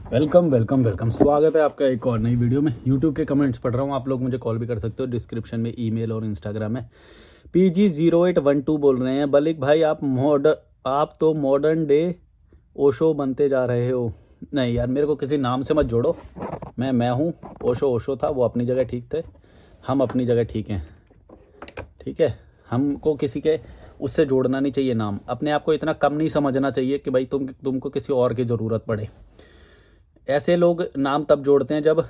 Welcome welcome welcome, स्वागत है आपका एक और नई वीडियो में। यूट्यूब के कमेंट्स पढ़ रहा हूँ। आप लोग मुझे कॉल भी कर सकते हो, डिस्क्रिप्शन में ईमेल और इंस्टाग्राम है। PG0812 बोल रहे हैं, बलिक भाई आप तो मॉडर्न डे ओशो बनते जा रहे हो। नहीं यार, मेरे को किसी नाम से मत जोड़ो। मैं हूँ। ओशो ओशो था, वो अपनी जगह ठीक थे, हम अपनी जगह ठीक हैं। ठीक है, हमको किसी के उससे जोड़ना नहीं चाहिए नाम। अपने आप को इतना कम नहीं समझना चाहिए कि भाई तुमको किसी और की ज़रूरत पड़े। ऐसे लोग नाम तब जोड़ते हैं जब,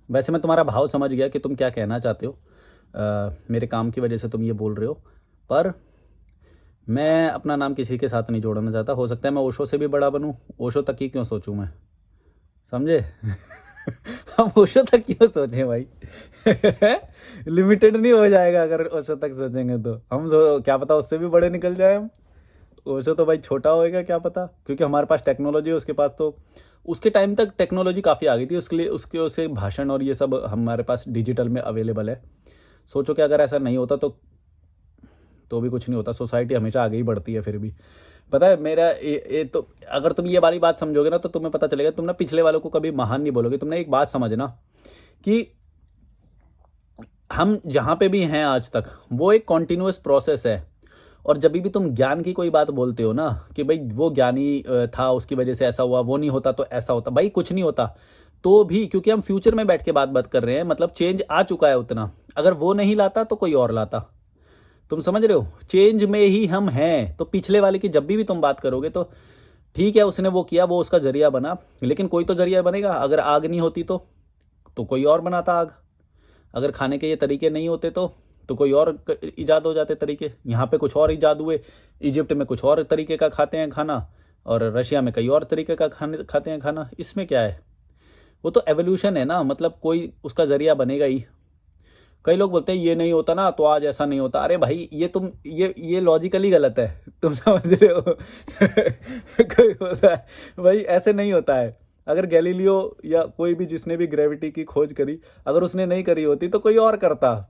वैसे मैं तुम्हारा भाव समझ गया कि तुम क्या कहना चाहते हो। मेरे काम की वजह से तुम ये बोल रहे हो, पर मैं अपना नाम किसी के साथ नहीं जोड़ना चाहता। हो सकता है मैं ओशो से भी बड़ा बनूं। ओशो तक ही क्यों सोचूं मैं, समझे? हम ओशो तक क्यों सोचें भाई? लिमिटेड नहीं हो जाएगा अगर ओशो तक सोचेंगे तो। क्या पता उससे भी बड़े निकल जाए हम। ओशो तो भाई छोटा होएगा, क्या पता, क्योंकि हमारे पास टेक्नोलॉजी है, उसके पास तो उसके टाइम तक टेक्नोलॉजी काफ़ी आ गई थी। उसके लिए उसे भाषण और ये सब हमारे पास डिजिटल में अवेलेबल है। सोचो कि अगर ऐसा नहीं होता तो भी कुछ नहीं होता। सोसाइटी हमेशा आगे ही बढ़ती है फिर भी। पता है मेरा ये तो, अगर तुम ये वाली बात समझोगे ना तो तुम्हें पता चलेगा। तुम ना पिछले वालों को कभी महान नहीं बोलोगे। तुमने एक बात समझना कि हम जहाँ पे भी हैं आज तक, वो एक कॉन्टिन्यूस प्रोसेस है। और जब भी तुम ज्ञान की कोई बात बोलते हो ना कि भाई वो ज्ञानी था, उसकी वजह से ऐसा हुआ, वो नहीं होता तो ऐसा होता, भाई कुछ नहीं होता। तो भी क्योंकि हम फ्यूचर में बैठ के बात कर रहे हैं, मतलब चेंज आ चुका है उतना। अगर वो नहीं लाता तो कोई और लाता। तुम समझ रहे हो? चेंज में ही हम हैं। तो पिछले वाले की जब भी तुम बात करोगे तो ठीक है, उसने वो किया, वो उसका जरिया बना, लेकिन कोई तो जरिया बनेगा। अगर आग नहीं होती तो कोई और बनाता आग। अगर खाने के ये तरीके नहीं होते तो कोई और इजाद हो जाते तरीके। यहाँ पे कुछ और इजाद हुए, इजिप्ट में कुछ और तरीके का खाते हैं खाना, और रशिया में कई और तरीके का खाने खाते हैं खाना। इसमें क्या है? वो तो एवोल्यूशन है ना, मतलब कोई उसका जरिया बनेगा ही। कई लोग बोलते हैं ये नहीं होता ना तो आज ऐसा नहीं होता। अरे भाई, ये लॉजिकली गलत है। तुम समझ रहे हो? कोई बोलता है भाई ऐसे नहीं होता है। अगर गैलीलियो या कोई भी जिसने भी ग्रेविटी की खोज करी, अगर उसने नहीं करी होती तो कोई और करता।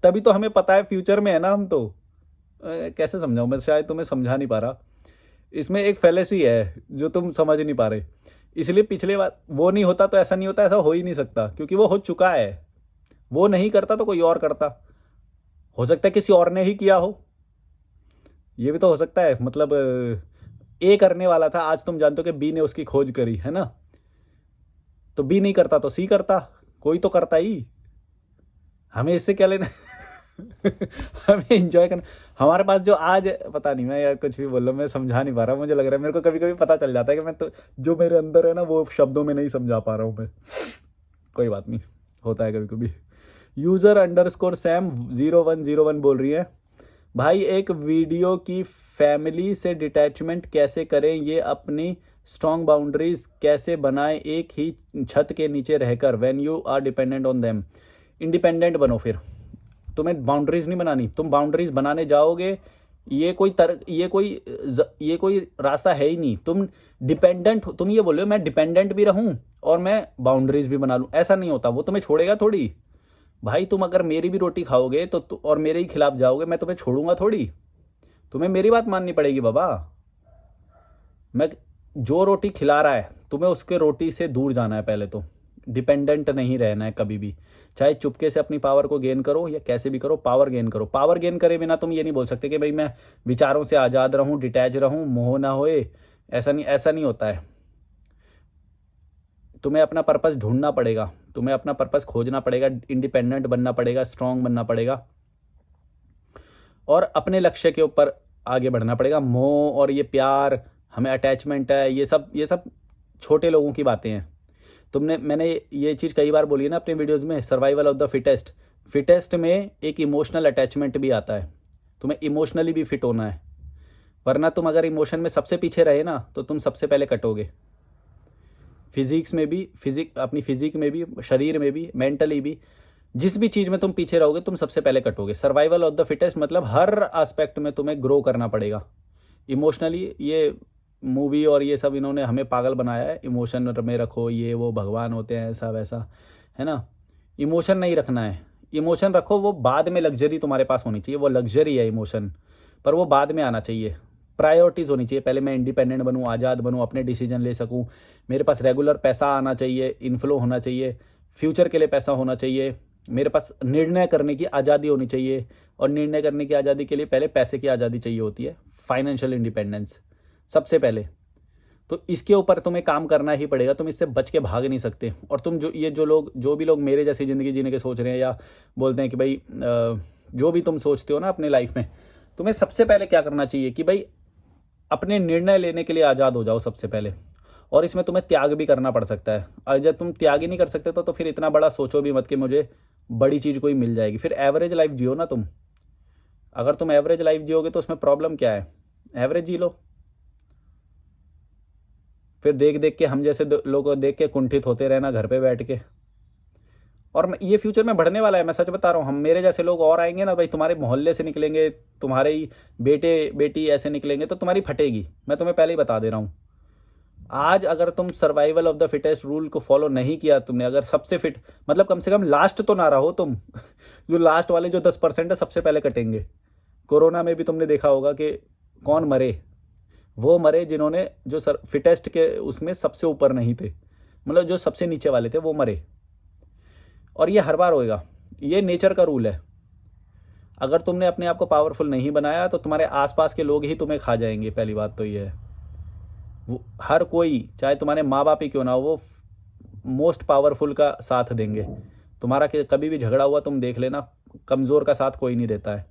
तभी तो हमें पता है, फ्यूचर में है ना हम तो। कैसे समझाऊं मैं, शायद तुम्हें समझा नहीं पा रहा। इसमें एक फैलेसी है जो तुम समझ नहीं पा रहे। इसलिए पिछले बार वो नहीं होता तो ऐसा नहीं होता, ऐसा हो ही नहीं सकता, क्योंकि वो हो चुका है। वो नहीं करता तो कोई और करता। हो सकता है किसी और ने ही किया हो, ये भी तो हो सकता है। मतलब ए करने वाला था, आज तुम जानते हो कि बी ने उसकी खोज करी है ना। तो बी नहीं करता तो सी करता, कोई तो करता ही। हमें इससे क्या लेना? हमें एंजॉय करना। हमारे पास जो आज पता नहीं, मैं यार कुछ भी बोल रहा हूँ, मैं समझा नहीं पा रहा। मुझे लग रहा है मेरे को कभी कभी पता चल जाता है कि मैं तो जो मेरे अंदर है ना वो शब्दों में नहीं समझा पा रहा हूँ मैं। कोई बात नहीं, होता है कभी कभी। यूजर अंडरस्कोर सैम 0101 बोल रही है, भाई एक वीडियो की फैमिली से डिटैचमेंट कैसे करें, ये अपनी स्ट्रॉन्ग बाउंड्रीज कैसे बनाएं एक ही छत के नीचे रहकर, when you are dependent on them. Independent बनो फिर। तुम्हें बाउंड्रीज नहीं बनानी। तुम बाउंड्रीज बनाने जाओगे, ये कोई रास्ता है ही नहीं। तुम ये बोल रहे हो मैं डिपेंडेंट भी रहूं और मैं बाउंड्रीज भी बना लूं, ऐसा नहीं होता। वो तुम्हें छोड़ेगा थोड़ी। भाई तुम अगर मेरी भी रोटी खाओगे और मेरे ही खिलाफ जाओगे, मैं तुम्हें छोड़ूंगा थोड़ी। तुम्हें मेरी बात माननी पड़ेगी बाबा। मैं जो रोटी खिला रहा है तुम्हें, उसके रोटी से दूर जाना है पहले तो। डिपेंडेंट नहीं रहना है कभी भी। चाहे चुपके से अपनी पावर को गेन करो या कैसे भी करो, पावर गेन करो। पावर गेन करे बिना तुम ये नहीं बोल सकते कि भाई मैं विचारों से आज़ाद रहूं, डिटैच रहूं, मोह ना होए। ऐसा नहीं होता है। तुम्हें अपना पर्पस ढूंढना पड़ेगा, तुम्हें अपना पर्पस खोजना पड़ेगा, इंडिपेंडेंट बनना पड़ेगा, स्ट्रांग बनना पड़ेगा, और अपने लक्ष्य के ऊपर आगे बढ़ना पड़ेगा। मोह और ये प्यार, हमें अटैचमेंट है, ये सब छोटे लोगों की बातें हैं। मैंने ये चीज़ कई बार बोली है ना अपने वीडियोस में, survival of the fittest. Fittest में एक इमोशनल अटैचमेंट भी आता है। तुम्हें इमोशनली भी फिट होना है, वरना तुम अगर इमोशन में सबसे पीछे रहे ना तो तुम सबसे पहले कटोगे। फिजिक्स में भी, अपनी फिजिक में भी, शरीर में भी, मेंटली भी, जिस भी चीज़ में तुम पीछे रहोगे तुम सबसे पहले कटोगे। सर्वाइवल ऑफ द फिटेस्ट मतलब हर एस्पेक्ट में तुम्हें ग्रो करना पड़ेगा इमोशनली। ये मूवी और ये सब इन्होंने हमें पागल बनाया है, इमोशन में रखो, ये वो भगवान होते हैं, ऐसा वैसा, है ना। इमोशन नहीं रखना है। इमोशन रखो, वो बाद में लग्जरी तुम्हारे पास होनी चाहिए। वो लग्जरी है इमोशन, पर वो बाद में आना चाहिए। प्रायोरिटीज़ होनी चाहिए। पहले मैं इंडिपेंडेंट बनूँ, आज़ाद बनूँ, अपने डिसीजन ले सकूँ, मेरे पास रेगुलर पैसा आना चाहिए, इनफ्लो होना चाहिए, फ्यूचर के लिए पैसा होना चाहिए, मेरे पास निर्णय करने की आज़ादी होनी चाहिए, और निर्णय करने की आज़ादी के लिए पहले पैसे की आज़ादी चाहिए होती है, फाइनेंशियल इंडिपेंडेंस सबसे पहले। तो इसके ऊपर तुम्हें काम करना ही पड़ेगा, तुम इससे बच के भाग नहीं सकते। और तुम जो भी लोग मेरे जैसी ज़िंदगी जीने के सोच रहे हैं, या बोलते हैं कि भाई जो भी तुम सोचते हो ना अपने लाइफ में, तुम्हें सबसे पहले क्या करना चाहिए कि भाई अपने निर्णय लेने के लिए आज़ाद हो जाओ सबसे पहले। और इसमें तुम्हें त्याग भी करना पड़ सकता है, और जब तुम त्याग ही नहीं कर सकते तो फिर इतना बड़ा सोचो भी मत कि मुझे बड़ी चीज़ कोई मिल जाएगी। फिर एवरेज लाइफ जियो ना तुम। अगर तुम एवरेज लाइफ जियोगे तो उसमें प्रॉब्लम क्या है, एवरेज जी लो। फिर देख देख के हम जैसे लोगों को देख के कुंठित होते रहना घर पे बैठ के। और ये फ्यूचर में बढ़ने वाला है, मैं सच बता रहा हूँ। हम मेरे जैसे लोग और आएंगे ना भाई, तुम्हारे मोहल्ले से निकलेंगे, तुम्हारे ही बेटे बेटी ऐसे निकलेंगे, तो तुम्हारी फटेगी, मैं तुम्हें पहले ही बता दे रहा हूँ। आज अगर तुम survival of the fittest rule को फॉलो नहीं किया तुमने, अगर सबसे फिट मतलब कम से कम लास्ट तो ना रहो तुम जो लास्ट वाले जो 10% है सबसे पहले कटेंगे। कोरोना में भी तुमने देखा होगा कि कौन मरे, वो मरे जिन्होंने जो फिटेस्ट के उसमें सबसे ऊपर नहीं थे, मतलब जो सबसे नीचे वाले थे वो मरे। और ये हर बार होएगा, ये नेचर का रूल है। अगर तुमने अपने आप को पावरफुल नहीं बनाया तो तुम्हारे आसपास के लोग ही तुम्हें खा जाएंगे। पहली बात तो ये है, वो हर कोई, चाहे तुम्हारे माँ बाप ही क्यों ना हो, वो मोस्ट पावरफुल का साथ देंगे। तुम्हारा कभी भी झगड़ा हुआ तुम देख लेना, कमज़ोर का साथ कोई नहीं देता है।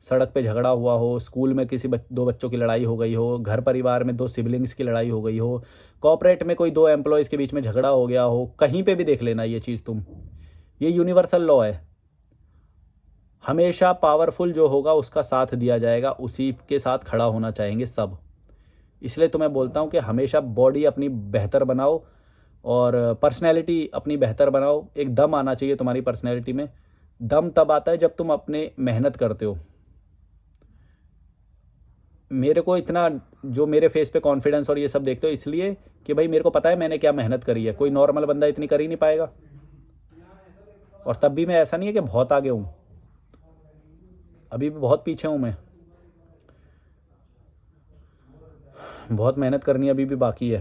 सड़क पे झगड़ा हुआ हो, स्कूल में किसी दो बच्चों की लड़ाई हो गई हो, घर परिवार में दो सिबलिंग्स की लड़ाई हो गई हो, कॉर्पोरेट में कोई दो एम्प्लॉयज़ के बीच में झगड़ा हो गया हो, कहीं पे भी देख लेना ये चीज़ तुम। ये यूनिवर्सल लॉ है, हमेशा पावरफुल जो होगा उसका साथ दिया जाएगा, उसी के साथ खड़ा होना चाहेंगे सब। इसलिए तो मैं बोलता हूँ कि हमेशा बॉडी अपनी बेहतर बनाओ और पर्सनैलिटी अपनी बेहतर बनाओ। एक दम आना चाहिए तुम्हारी पर्सनैलिटी में। दम तब आता है जब तुम अपने मेहनत करते हो। मेरे को इतना जो मेरे फेस पे कॉन्फिडेंस और ये सब देखते हो इसलिए कि भाई मेरे को पता है मैंने क्या मेहनत करी है। कोई नॉर्मल बंदा इतनी कर ही नहीं पाएगा। और तब भी मैं ऐसा नहीं है कि बहुत आगे हूँ, अभी भी बहुत पीछे हूँ मैं, बहुत मेहनत करनी अभी भी बाकी है।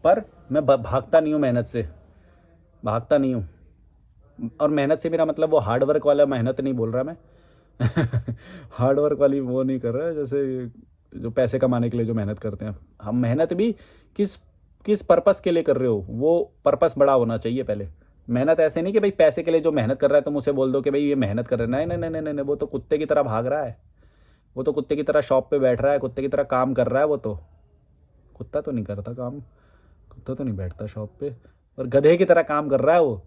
पर मैं भागता नहीं हूँ मेहनत से, भागता नहीं हूँ। और मेहनत से मेरा मतलब वो हार्ड वर्क वाला मेहनत नहीं बोल रहा मैं हार्ड वर्क वाली वो नहीं कर रहा है, जैसे जो पैसे कमाने के लिए जो मेहनत करते हैं हम। मेहनत भी किस किस पर्पस के लिए कर रहे हो, वो पर्पस बड़ा होना चाहिए पहले। मेहनत ऐसे नहीं कि भाई पैसे के लिए जो मेहनत कर रहा है तुम उसे बोल दो कि भाई ये मेहनत कर रहा है। नहीं नहीं नहीं नहीं नहीं, वो तो कुत्ते की तरह भाग रहा है, वो तो कुत्ते की तरह शॉप पे बैठ रहा है, कुत्ते की तरह काम कर रहा है। वो तो कुत्ता तो नहीं करता काम, कुत्ता तो नहीं बैठता शॉप पे, और गधे की तरह काम कर रहा है वो।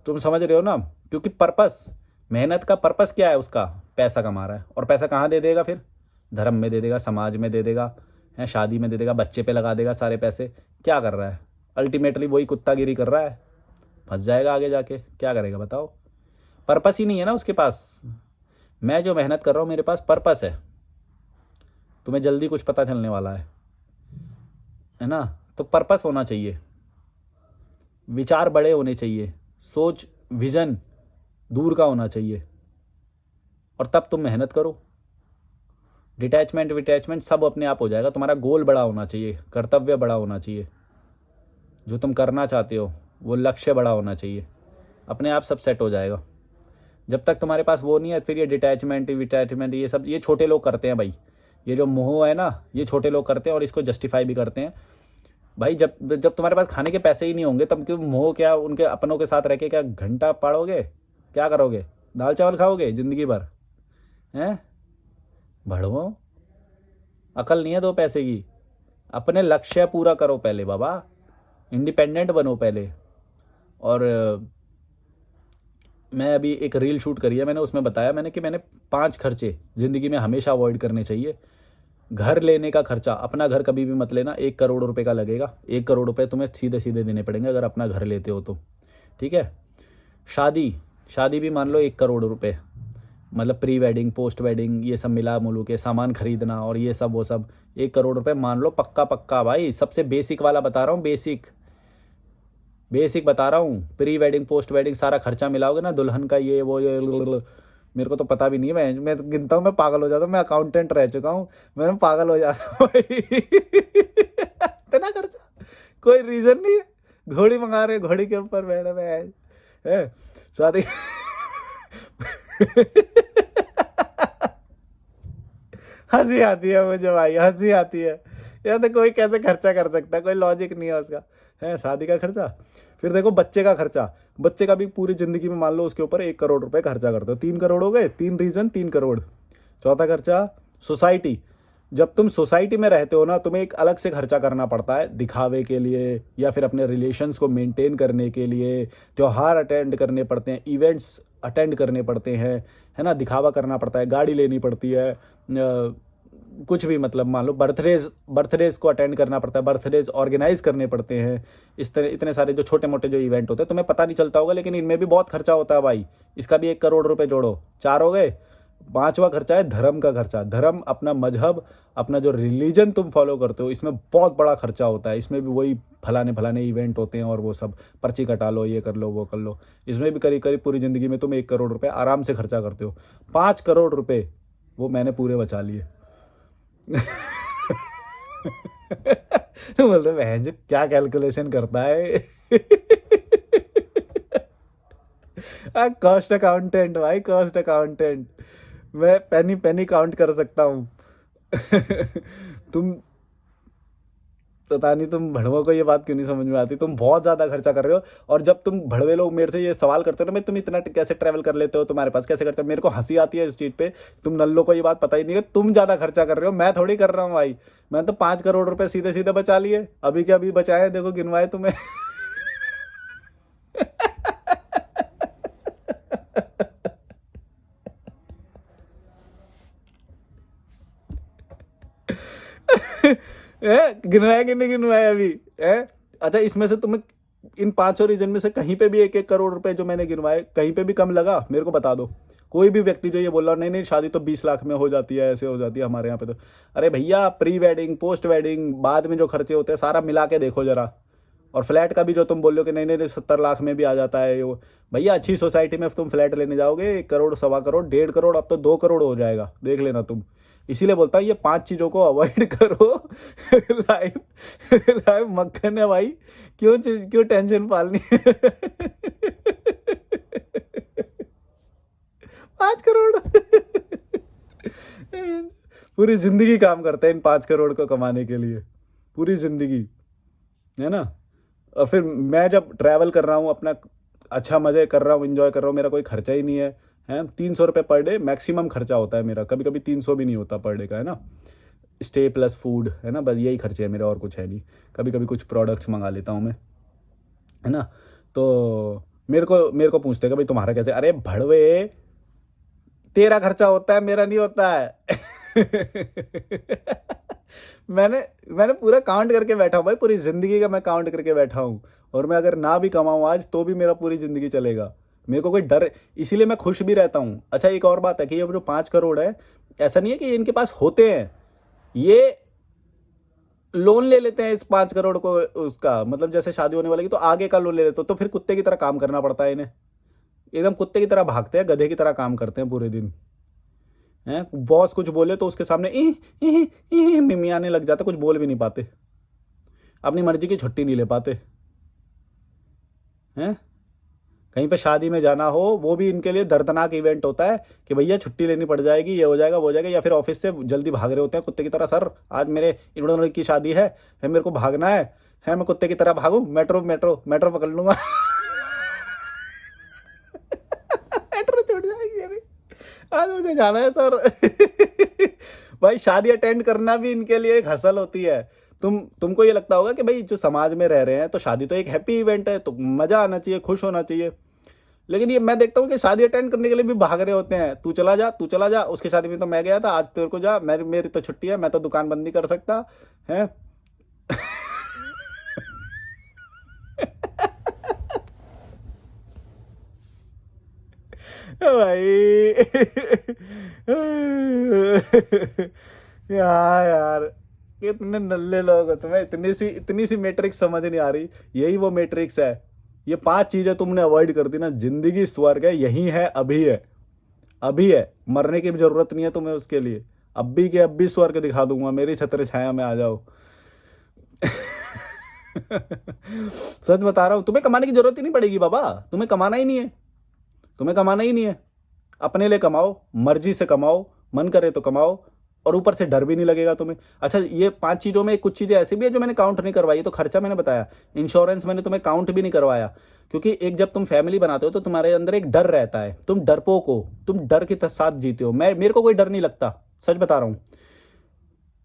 तुम समझ रहे हो ना, क्योंकि पर्पस, मेहनत का पर्पस क्या है उसका, पैसा कमा रहा है। और पैसा कहाँ दे देगा फिर, धर्म में दे देगा, समाज में दे देगा, है शादी में दे देगा, बच्चे पे लगा देगा सारे पैसे। क्या कर रहा है अल्टीमेटली, वही कुत्तागिरी कर रहा है, फंस जाएगा आगे जाके। क्या करेगा बताओ, पर्पस ही नहीं है ना उसके पास। मैं जो मेहनत कर रहा हूँ मेरे पास पर्पस है, तुम्हें जल्दी कुछ पता चलने वाला है ना। तो पर्पस होना चाहिए, विचार बड़े होने चाहिए, सोच विजन दूर का होना चाहिए, और तब तुम मेहनत करो। डिटैचमेंट विटैचमेंट सब अपने आप हो जाएगा। तुम्हारा गोल बड़ा होना चाहिए, कर्तव्य बड़ा होना चाहिए, जो तुम करना चाहते हो वो लक्ष्य बड़ा होना चाहिए, अपने आप सब सेट हो जाएगा। जब तक तुम्हारे पास वो नहीं है, फिर ये डिटैचमेंट विटैचमेंट ये सब ये छोटे लोग करते हैं भाई। ये जो मोह है ना, ये छोटे लोग करते हैं और इसको जस्टिफाई भी करते हैं भाई। जब जब तुम्हारे पास खाने के पैसे ही नहीं होंगे तब क्यों मोह, क्या उनके अपनों के साथ रह के क्या घंटा पाड़ोगे, क्या करोगे, दाल चावल खाओगे ज़िंदगी भर, हैं भड़वो। अकल नहीं है दो पैसे की, अपने लक्ष्य पूरा करो पहले बाबा, इंडिपेंडेंट बनो पहले। और मैं अभी एक रील शूट करी है मैंने, उसमें बताया मैंने कि मैंने 5 खर्चे ज़िंदगी में हमेशा अवॉइड करने चाहिए। घर लेने का खर्चा, अपना घर कभी भी मत लेना, 1 करोड़ रुपए का लगेगा। 1 करोड़ रुपए तुम्हें सीधे सीधे देने पड़ेंगे अगर अपना घर लेते हो तो, ठीक है। शादी, शादी भी मान लो 1 करोड़ रुपए, मतलब प्री वेडिंग पोस्ट वेडिंग ये सब मिला मुलू के सामान खरीदना और ये सब वो सब, 1 करोड़ रुपए मान लो पक्का पक्का भाई। सबसे बेसिक वाला बता रहा हूँ, बेसिक बेसिक बता रहा हूँ। प्री वेडिंग पोस्ट वेडिंग सारा खर्चा मिलाओगे ना, दुल्हन का ये वो ये मेरे को तो पता भी नहीं है, मैं तो गिनता हूँ, मैं पागल हो जाता हूँ, मैं अकाउंटेंट रह चुका हूँ, मैं पागल हो जाता हूँ भाई। इतना खर्चा, कोई रीजन नहीं है, घोड़ी मंगा रहे, घोड़ी के ऊपर बैठे हुए है शादी। हंसी आती है मुझे भाई, हंसी आती है। यार तो कोई कैसे खर्चा कर सकता है, कोई लॉजिक नहीं है उसका। है शादी का खर्चा। फिर देखो बच्चे का खर्चा, बच्चे का भी पूरी जिंदगी में मान लो उसके ऊपर 1 करोड़ रुपए खर्चा करते हो, 3 करोड़ हो गए, 3 रीजन 3 करोड़। चौथा खर्चा सोसाइटी। जब तुम सोसाइटी में रहते हो ना, तुम्हें एक अलग से खर्चा करना पड़ता है दिखावे के लिए, या फिर अपने रिलेशंस को मेंटेन करने के लिए, त्योहार अटेंड करने पड़ते हैं, इवेंट्स अटेंड करने पड़ते हैं, है ना, दिखावा करना पड़ता है, गाड़ी लेनी पड़ती है, कुछ भी मतलब मान लो बर्थडेज को अटेंड करना पड़ता है, बर्थडेज ऑर्गेनाइज करने पड़ते हैं। इस तरह इतने सारे जो छोटे मोटे जो इवेंट होते हैं, तुम्हें पता नहीं चलता होगा, लेकिन इनमें भी बहुत खर्चा होता है भाई। इसका भी 1 करोड़ रुपए जोड़ो, 4 हो गए। पांचवा खर्चा है धर्म का खर्चा। धर्म, अपना मजहब, अपना जो रिलीजन तुम फॉलो करते हो, इसमें बहुत बड़ा खर्चा होता है। इसमें भी वही फलाने फलाने इवेंट होते हैं और वो सब, पर्ची कटा लो, ये कर लो, वो कर लो। इसमें भी करीब करीब पूरी ज़िंदगी में तुम 1 करोड़ रुपए आराम से खर्चा करते हो। 5 करोड़ रुपए वो मैंने पूरे बचा लिए। तो बोलते बहन जी क्या कैलकुलेशन करता है। कॉस्ट अकाउंटेंट भाई, कॉस्ट अकाउंटेंट। मैं पेनी पेनी काउंट कर सकता हूँ। तुम, पता नहीं तुम भड़वों को ये बात क्यों नहीं समझ में आती, तुम बहुत ज़्यादा खर्चा कर रहे हो। और जब तुम भड़वे लोग मेरे से ये सवाल करते हो ना, मैं तुम इतना कैसे ट्रैवल कर लेते हो, तुम्हारे पास कैसे करते हो, मेरे को हंसी आती है इस चीज़ पे। तुम नल्लों को ये बात पता ही नहीं है, तुम ज़्यादा खर्चा कर रहे हो, मैं थोड़ी कर रहा हूँ भाई। मैं तो 5 करोड़ रुपए सीधे सीधे बचा लिए, अभी के अभी बचाए, देखो गिनवाए तुम्हें। गिनवाया कि नहीं गिनवाया अभी है? अच्छा, इसमें से तुम्हें इन 500 रीजन में से कहीं पे भी 1 1 करोड़ रुपए जो मैंने गिनवाए, कहीं पे भी कम लगा, मेरे को बता दो। कोई भी व्यक्ति जो ये बोल रहा नहीं नहीं शादी तो 20 लाख में हो जाती है, ऐसे हो जाती है हमारे यहाँ पे तो, अरे भैया प्री वेडिंग, पोस्ट वेडिंग, बाद में जो खर्चे होते हैं सारा मिला के देखो जरा। और फ्लैट का भी जो तुम बोल रहे हो कि नहीं नहीं 70 लाख में भी आ जाता है वो, भैया अच्छी सोसाइटी में तुम फ्लैट लेने जाओगे 1 करोड़, 1.25 करोड़, 1.5 करोड़, अब तो 2 करोड़ हो जाएगा, देख लेना तुम। इसीलिए बोलता हूँ ये 5 चीज़ों को अवॉइड करो। लाइफ, लाइफ मक्खन है भाई, क्यों टेंशन पालनी है। 5 करोड़। पूरी जिंदगी काम करते हैं इन 5 करोड़ को कमाने के लिए, पूरी जिंदगी, है ना। और फिर मैं जब ट्रैवल कर रहा हूँ अपना, अच्छा मज़े कर रहा हूँ, इंजॉय कर रहा हूँ, मेरा कोई खर्चा ही नहीं है। हैं, 300 रुपये पर डे मैक्सिमम खर्चा होता है मेरा, कभी कभी 300 भी नहीं होता पर डे का, है ना। स्टे प्लस फूड, है ना, बस यही खर्चे है मेरे, और कुछ है नहीं। कभी कभी कुछ प्रोडक्ट्स मंगा लेता हूँ मैं, है ना। तो मेरे को पूछते हैं कि भाई तुम्हारा कैसे, अरे भड़वे, तेरा खर्चा होता है, मेरा नहीं होता है। मैंने मैंने पूरा काउंट करके बैठा हूँ भाई, पूरी जिंदगी का मैं काउंट करके बैठा हूँ। और मैं अगर ना भी कमाऊँ आज तो भी मेरा पूरी जिंदगी चलेगा, मेरे को कोई डर, इसीलिए मैं खुश भी रहता हूँ। अच्छा, एक और बात है कि ये जो 5 करोड़ है, ऐसा नहीं है कि ये इनके पास होते हैं, ये लोन ले लेते हैं इस 5 करोड़ को, उसका मतलब जैसे शादी होने वाली की तो आगे का लोन ले लेते हो, तो फिर कुत्ते की तरह काम करना पड़ता है इन्हें, एकदम कुत्ते की तरह भागते हैं, गधे की तरह काम करते हैं पूरे दिन। हैं, बॉस कुछ बोले तो उसके सामने मिमियाने लग जाते, कुछ बोल भी नहीं पाते, अपनी मर्जी की छुट्टी नहीं ले पाते। हैं, कहीं पे शादी में जाना हो, वो भी इनके लिए दर्दनाक इवेंट होता है कि भैया छुट्टी लेनी पड़ जाएगी, ये हो जाएगा, वो हो जाएगा, या फिर ऑफिस से जल्दी भाग रहे होते हैं कुत्ते की तरह, सर आज मेरे इन्होंने की शादी है मेरे को भागना है मैं कुत्ते की तरह भागूं, मेट्रो मेट्रो मेट्रो पकड़ लूंगा। मेट्रो छूट जाएगी, अरे आज मुझे जाना है सर। भाई शादी अटेंड करना भी इनके लिए एक हसल होती है। तुमको ये लगता होगा कि भाई जो समाज में रह रहे हैं तो शादी तो एक हैप्पी इवेंट है, तो मजा आना चाहिए, खुश होना चाहिए। लेकिन ये मैं देखता हूँ कि शादी अटेंड करने के लिए भी भाग रहे होते हैं, तू चला जा, तू चला जा, उसकी शादी में तो मैं गया था, आज तेरे को जा, मेरी तो छुट्टी है, मैं तो दुकान बंद नहीं कर सकता है। भाई। यार कितने नल्ले लोग हो, तुम्हें इतनी सी मैट्रिक्स समझ नहीं आ रही, यही वो मैट्रिक्स है। ये 5 चीजें तुमने अवॉइड कर दी ना, जिंदगी स्वर्ग है, यही है, अभी है। अभी है, मरने की भी जरूरत नहीं है तुम्हें उसके लिए। अभी के अभी स्वर्ग दिखा दूंगा, मेरी छत्र छाया में आ जाओ। सच बता रहा हूं, तुम्हें कमाने की जरूरत ही नहीं पड़ेगी बाबा, तुम्हें कमाना ही नहीं है, तुम्हें कमाना ही नहीं है। अपने लिए कमाओ, मर्जी से कमाओ, मन करे तो कमाओ, और ऊपर से डर भी नहीं लगेगा तुम्हें। अच्छा, ये 5 चीज़ों में कुछ चीज़ें ऐसी भी है जो मैंने काउंट नहीं करवाई, तो खर्चा मैंने बताया, इंश्योरेंस मैंने तुम्हें काउंट भी नहीं करवाया। क्योंकि एक जब तुम फैमिली बनाते हो तो तुम्हारे अंदर एक डर रहता है, तुम डरपोक हो, तुम डर के साथ जीते हो। मेरे को कोई डर नहीं लगता, सच बता रहा हूँ,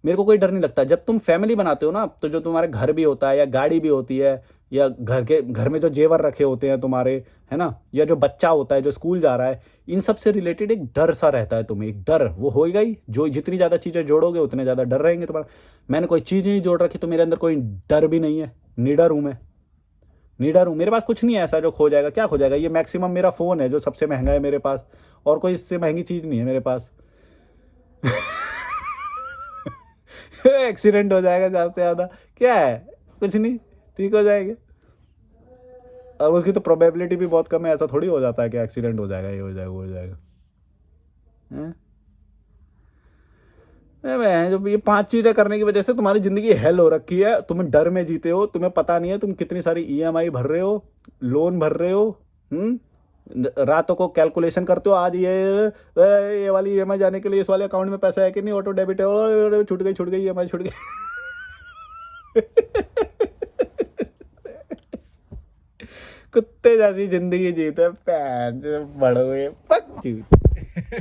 मेरे को कोई डर नहीं लगता। जब तुम फैमिली बनाते हो ना, तो जो तुम्हारे घर भी होता है या गाड़ी भी होती है, या घर में जो जेवर रखे होते हैं तुम्हारे, है ना, या जो बच्चा होता है जो स्कूल जा रहा है, इन सब से रिलेटेड एक डर सा रहता है तुम्हें, एक डर वो होएगा ही। जो जितनी ज़्यादा चीज़ें जोड़ोगे उतने ज़्यादा डर रहेंगे तुम्हारा। मैंने कोई चीज़ नहीं जोड़ रखी, तो मेरे अंदर कोई डर भी नहीं है, निडर हूँ मैं, निडर हूँ। मेरे पास कुछ नहीं है ऐसा जो खो जाएगा। क्या खो जाएगा? ये मैक्सिमम मेरा फ़ोन है जो सबसे महंगा है मेरे पास, और कोई इससे महंगी चीज़ नहीं है मेरे पास। एक्सीडेंट हो जाएगा सबसे ज़्यादा, क्या है, कुछ नहीं, ठीक हो जाएगा। और उसकी तो प्रोबेबिलिटी भी बहुत कम है, ऐसा थोड़ी हो जाता है कि एक्सीडेंट हो जाएगा, ये हो जाएगा, वो हो जाएगा। हैं? अरे मैं जो ये 5 चीज़ें करने की वजह से तुम्हारी ज़िंदगी हेल हो रखी है, तुम डर में जीते हो, तुम्हें पता नहीं है तुम कितनी सारी ईएमआई भर रहे हो, लोन भर रहे हो। रातों को कैलकुलेशन करते हो, आज ये वाली ईएमआई जाने के लिए इस वाले अकाउंट में पैसा है कि नहीं, ऑटो डेबिट है, छूट गई ईएमआई छूट गई। कुत्ते जैसी जिंदगी जीते, पैंच बड़ोए,